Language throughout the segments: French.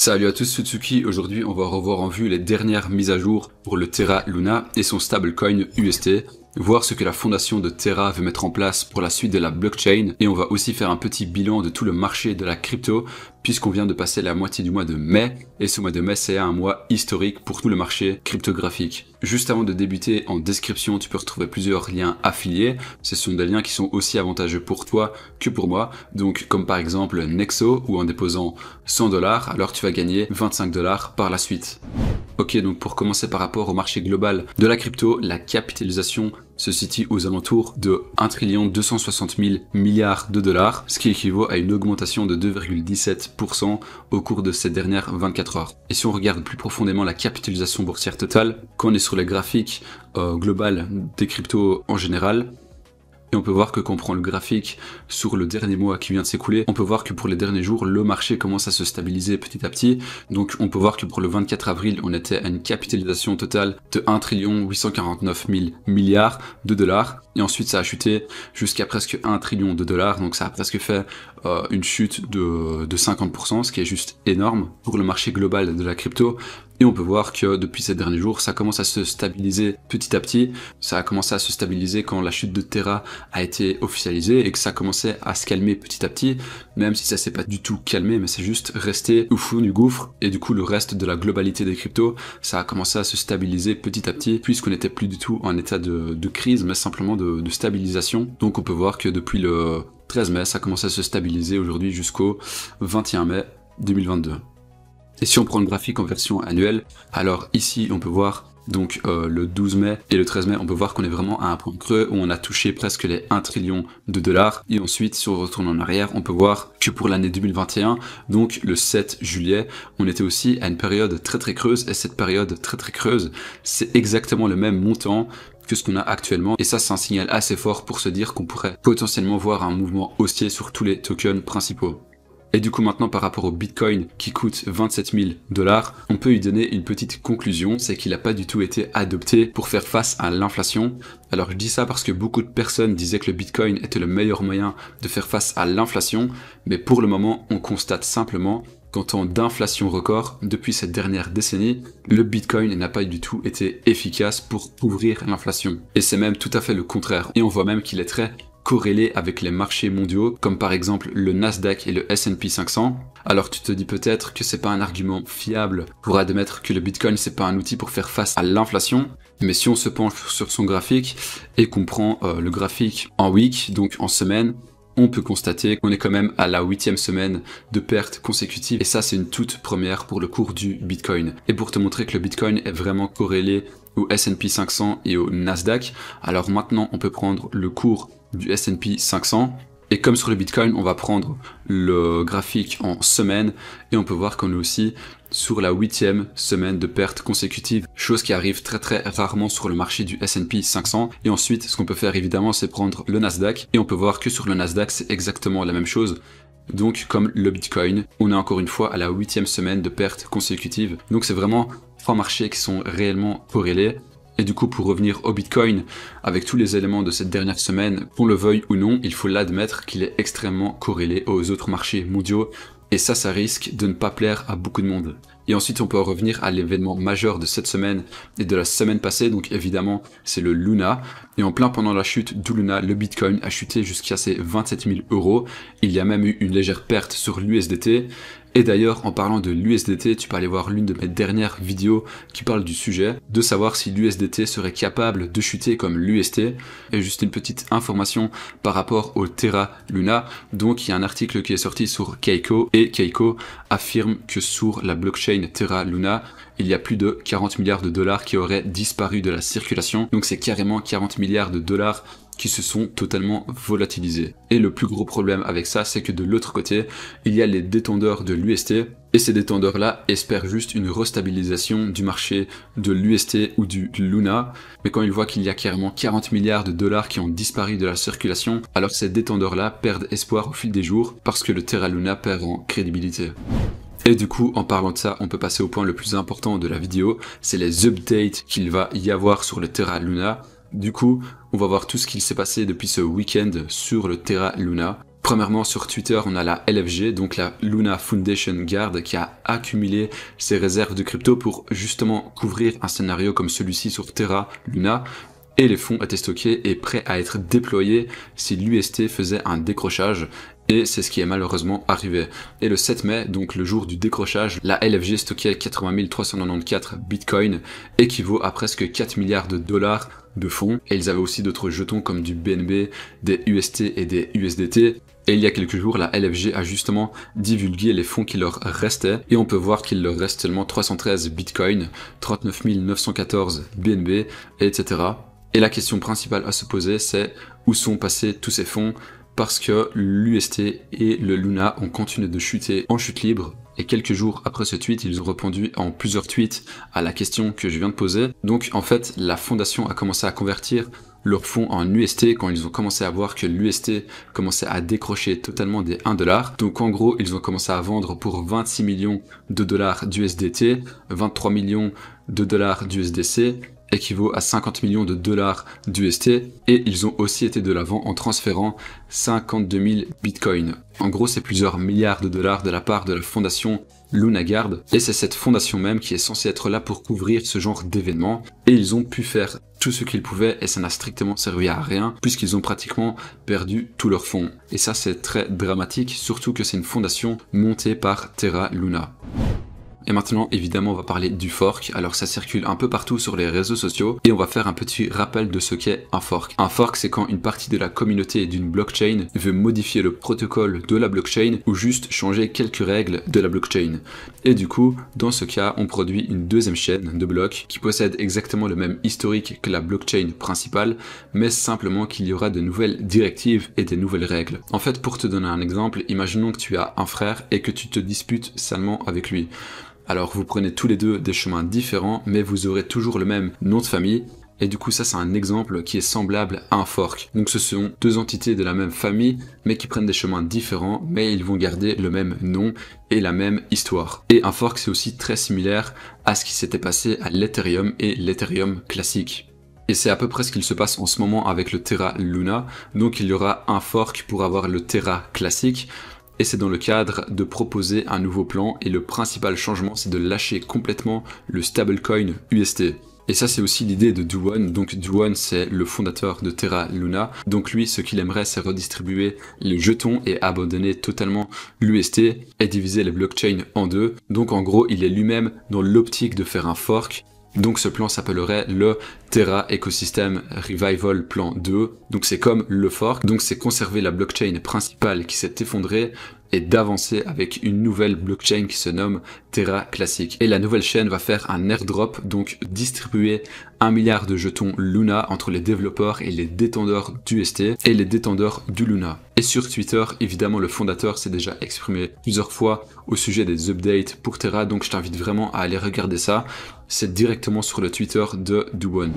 Salut à tous, c'est Tsuki. Aujourd'hui on va revoir en vue les dernières mises à jour pour le Terra Luna et son stablecoin UST, voir ce que la fondation de Terra veut mettre en place pour la suite de la blockchain, et on va aussi faire un petit bilan de tout le marché de la crypto puisqu'on vient de passer la moitié du mois de mai, et ce mois de mai c'est un mois historique pour tout le marché cryptographique. Juste avant de débuter, en description tu peux retrouver plusieurs liens affiliés. Ce sont des liens qui sont aussi avantageux pour toi que pour moi, donc comme par exemple Nexo, où en déposant 100$, alors tu vas gagner 25$ par la suite. Ok, donc pour commencer par rapport au marché global de la crypto, la capitalisation se situe aux alentours de 1 260 000 milliards de dollars, ce qui équivaut à une augmentation de 2,17% au cours de ces dernières 24 heures. Et si on regarde plus profondément la capitalisation boursière totale, quand on est sur les graphiques global des cryptos en général, et on peut voir que quand on prend le graphique sur le dernier mois qui vient de s'écouler, on peut voir que pour les derniers jours, le marché commence à se stabiliser petit à petit. Donc on peut voir que pour le 24 avril, on était à une capitalisation totale de 1 849 000 milliards de dollars. Et ensuite ça a chuté jusqu'à presque 1 trillion de dollars. Donc ça a presque fait une chute de 50%, ce qui est juste énorme pour le marché global de la crypto. Et on peut voir que depuis ces derniers jours, ça commence à se stabiliser petit à petit. Ça a commencé à se stabiliser quand la chute de Terra a été officialisée et que ça commençait à se calmer petit à petit, même si ça s'est pas du tout calmé, mais c'est juste resté au fond du gouffre. Et du coup, le reste de la globalité des cryptos, ça a commencé à se stabiliser petit à petit, puisqu'on n'était plus du tout en état de crise, mais simplement de stabilisation. Donc on peut voir que depuis le 13 mai, ça commence à se stabiliser aujourd'hui jusqu'au 21 mai 2022. Et si on prend le graphique en version annuelle, alors ici on peut voir donc le 12 mai et le 13 mai, on peut voir qu'on est vraiment à un point creux où on a touché presque les 1 trillion de dollars. Et ensuite, si on retourne en arrière, on peut voir que pour l'année 2021, donc le 7 juillet, on était aussi à une période très creuse. Et cette période très creuse, c'est exactement le même montant que ce qu'on a actuellement. Et ça, c'est un signal assez fort pour se dire qu'on pourrait potentiellement voir un mouvement haussier sur tous les tokens principaux. Et du coup maintenant par rapport au Bitcoin qui coûte 27 000$, on peut y donner une petite conclusion, c'est qu'il n'a pas du tout été adopté pour faire face à l'inflation. Alors je dis ça parce que beaucoup de personnes disaient que le Bitcoin était le meilleur moyen de faire face à l'inflation, mais pour le moment on constate simplement qu'en temps d'inflation record, depuis cette dernière décennie, le Bitcoin n'a pas du tout été efficace pour couvrir l'inflation. Et c'est même tout à fait le contraire, et on voit même qu'il est très corrélé avec les marchés mondiaux, comme par exemple le Nasdaq et le S&P 500. Alors tu te dis peut-être que c'est pas un argument fiable pour admettre que le Bitcoin c'est pas un outil pour faire face à l'inflation, mais si on se penche sur son graphique et qu'on prend le graphique en week, donc en semaine, on peut constater qu'on est quand même à la 8e semaine de pertes consécutives, et ça c'est une toute première pour le cours du Bitcoin. Et pour te montrer que le Bitcoin est vraiment corrélé au S&P 500 et au Nasdaq, alors maintenant on peut prendre le cours du S&P 500, et comme sur le Bitcoin, on va prendre le graphique en semaine, et on peut voir qu'on est aussi sur la 8e semaine de pertes consécutives, chose qui arrive très rarement sur le marché du S&P 500. Et ensuite, ce qu'on peut faire évidemment, c'est prendre le Nasdaq, et on peut voir que sur le Nasdaq, c'est exactement la même chose. Donc comme le Bitcoin, on est encore une fois à la 8e semaine de pertes consécutives. Donc c'est vraiment trois marchés qui sont réellement corrélés. Et du coup, pour revenir au Bitcoin, avec tous les éléments de cette dernière semaine, qu'on le veuille ou non, il faut l'admettre qu'il est extrêmement corrélé aux autres marchés mondiaux. Et ça risque de ne pas plaire à beaucoup de monde. Et ensuite, on peut revenir à l'événement majeur de cette semaine et de la semaine passée. Donc évidemment, c'est le Luna. Et en plein pendant la chute du Luna, le Bitcoin a chuté jusqu'à ses 27 000€. Il y a même eu une légère perte sur l'USDT. Et d'ailleurs, en parlant de l'USDT, tu peux aller voir l'une de mes dernières vidéos qui parle du sujet, de savoir si l'USDT serait capable de chuter comme l'UST. Et juste une petite information par rapport au Terra Luna. Donc il y a un article qui est sorti sur Keiko, et Keiko affirme que sur la blockchain Terra Luna, il y a plus de 40 milliards de dollars qui auraient disparu de la circulation. Donc c'est carrément 40 milliards de dollars qui se sont totalement volatilisés. Et le plus gros problème avec ça, c'est que de l'autre côté, il y a les détenteurs de l'UST, et ces détenteurs-là espèrent juste une restabilisation du marché de l'UST ou du Luna, mais quand ils voient qu'il y a carrément 40 milliards de dollars qui ont disparu de la circulation, alors ces détenteurs-là perdent espoir au fil des jours, parce que le Terra Luna perd en crédibilité. Et du coup, en parlant de ça, on peut passer au point le plus important de la vidéo, c'est les updates qu'il va y avoir sur le Terra Luna. Du coup, on va voir tout ce qu'il s'est passé depuis ce week-end sur le Terra Luna. Premièrement, sur Twitter, on a la LFG, donc la Luna Foundation Guard, qui a accumulé ses réserves de crypto pour justement couvrir un scénario comme celui-ci sur Terra Luna. Et les fonds étaient stockés et prêts à être déployés si l'UST faisait un décrochage. Et c'est ce qui est malheureusement arrivé. Et le 7 mai, donc le jour du décrochage, la LFG stockait 80 394 bitcoins, équivaut à presque 4 milliards de dollars de fonds. Et ils avaient aussi d'autres jetons comme du BNB, des UST et des USDT. Et il y a quelques jours, la LFG a justement divulgué les fonds qui leur restaient, et on peut voir qu'il leur reste seulement 313 bitcoins, 39 914 BNB, etc. Et la question principale à se poser, c'est où sont passés tous ces fonds, parce que l'UST et le Luna ont continué de chuter en chute libre. Et quelques jours après ce tweet, ils ont répondu en plusieurs tweets à la question que je viens de poser. Donc en fait, la fondation a commencé à convertir leurs fonds en UST quand ils ont commencé à voir que l'UST commençait à décrocher totalement des 1 $. Donc en gros, ils ont commencé à vendre pour 26 millions de dollars d'USDT, 23 millions de dollars d'USDC, équivaut à 50 millions de dollars d'UST, et ils ont aussi été de l'avant en transférant 52 000 bitcoins. En gros, c'est plusieurs milliards de dollars de la part de la fondation Luna Guard, et c'est cette fondation même qui est censée être là pour couvrir ce genre d'événements, et ils ont pu faire tout ce qu'ils pouvaient et ça n'a strictement servi à rien puisqu'ils ont pratiquement perdu tous leurs fonds. Et ça c'est très dramatique, surtout que c'est une fondation montée par Terra Luna. Et maintenant, évidemment, on va parler du fork. Alors ça circule un peu partout sur les réseaux sociaux et on va faire un petit rappel de ce qu'est un fork. Un fork, c'est quand une partie de la communauté d'une blockchain veut modifier le protocole de la blockchain ou juste changer quelques règles de la blockchain. Et du coup, dans ce cas, on produit une deuxième chaîne de blocs qui possède exactement le même historique que la blockchain principale, mais simplement qu'il y aura de nouvelles directives et des nouvelles règles. En fait, pour te donner un exemple, imaginons que tu as un frère et que tu te disputes salement avec lui. Alors vous prenez tous les deux des chemins différents, mais vous aurez toujours le même nom de famille. Et du coup ça c'est un exemple qui est semblable à un fork. Donc ce sont deux entités de la même famille, mais qui prennent des chemins différents, mais ils vont garder le même nom et la même histoire. Et un fork c'est aussi très similaire à ce qui s'était passé à l'Ethereum et l'Ethereum classique. Et c'est à peu près ce qu'il se passe en ce moment avec le Terra Luna. Donc il y aura un fork pour avoir le Terra classique. Et c'est dans le cadre de proposer un nouveau plan, et le principal changement c'est de lâcher complètement le stablecoin UST. Et ça c'est aussi l'idée de Do-One. Donc Do-One c'est le fondateur de Terra Luna, donc lui ce qu'il aimerait c'est redistribuer les jetons et abandonner totalement l'UST et diviser les blockchains en deux. Donc en gros il est lui-même dans l'optique de faire un fork. Donc ce plan s'appellerait le Terra Ecosystem Revival Plan 2. Donc c'est comme le fork, donc c'est conserver la blockchain principale qui s'est effondrée et d'avancer avec une nouvelle blockchain qui se nomme Terra Classic. Et la nouvelle chaîne va faire un airdrop, donc distribuer 1 milliard de jetons Luna entre les développeurs et les détenteurs d'UST et les détenteurs du Luna. Et sur Twitter, évidemment, le fondateur s'est déjà exprimé plusieurs fois au sujet des updates pour Terra, donc je t'invite vraiment à aller regarder ça. C'est directement sur le Twitter de Do-One.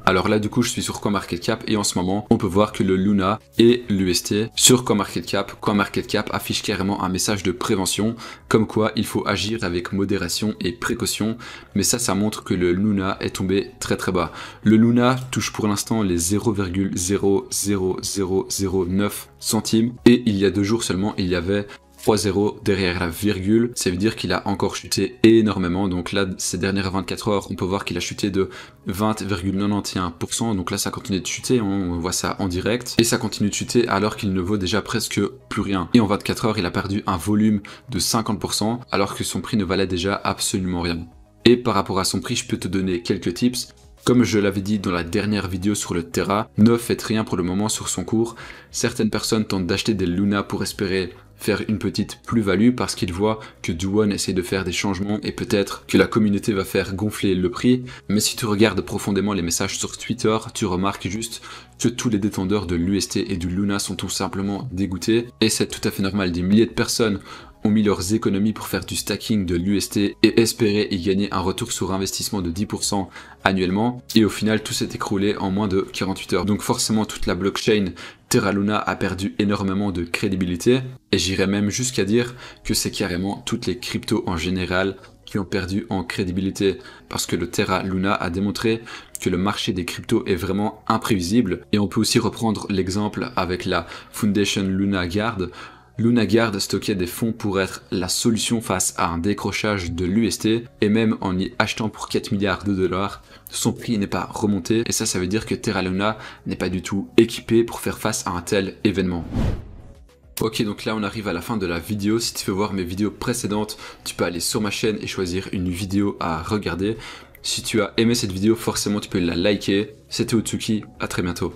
Alors là du coup je suis sur CoinMarketCap et en ce moment on peut voir que le Luna et l'UST sur CoinMarketCap affiche carrément un message de prévention comme quoi il faut agir avec modération et précaution, mais ça montre que le Luna est tombé très bas. Le Luna touche pour l'instant les 0,00009 centimes et il y a 2 jours seulement il y avait 3 zéros derrière la virgule, ça veut dire qu'il a encore chuté énormément. Donc là, ces dernières 24 heures, on peut voir qu'il a chuté de 20,91%. Donc là, ça continue de chuter, on voit ça en direct. Et ça continue de chuter alors qu'il ne vaut déjà presque plus rien. Et en 24 heures, il a perdu un volume de 50% alors que son prix ne valait déjà absolument rien. Et par rapport à son prix, je peux te donner quelques tips. Comme je l'avais dit dans la dernière vidéo sur le Terra, ne faites rien pour le moment sur son cours. Certaines personnes tentent d'acheter des Luna pour espérer faire une petite plus-value parce qu'ils voient que Do-One essaie de faire des changements et peut-être que la communauté va faire gonfler le prix. Mais si tu regardes profondément les messages sur Twitter, tu remarques juste que tous les détenteurs de l'UST et du Luna sont tout simplement dégoûtés. Et c'est tout à fait normal, des milliers de personnes ont mis leurs économies pour faire du stacking de l'UST et espérer y gagner un retour sur investissement de 10% annuellement. Et au final, tout s'est écroulé en moins de 48 heures. Donc forcément, toute la blockchain Terra Luna a perdu énormément de crédibilité. Et j'irais même jusqu'à dire que c'est carrément toutes les cryptos en général qui ont perdu en crédibilité parce que le Terra Luna a démontré que le marché des cryptos est vraiment imprévisible. Et on peut aussi reprendre l'exemple avec la Foundation Luna Guard. Luna Guard stockait des fonds pour être la solution face à un décrochage de l'UST, et même en y achetant pour 4 milliards de dollars, son prix n'est pas remonté, et ça veut dire que Terra Luna n'est pas du tout équipé pour faire face à un tel événement. Ok, donc là on arrive à la fin de la vidéo. Si tu veux voir mes vidéos précédentes, tu peux aller sur ma chaîne et choisir une vidéo à regarder. Si tu as aimé cette vidéo, forcément tu peux la liker. C'était Otsuki, à très bientôt.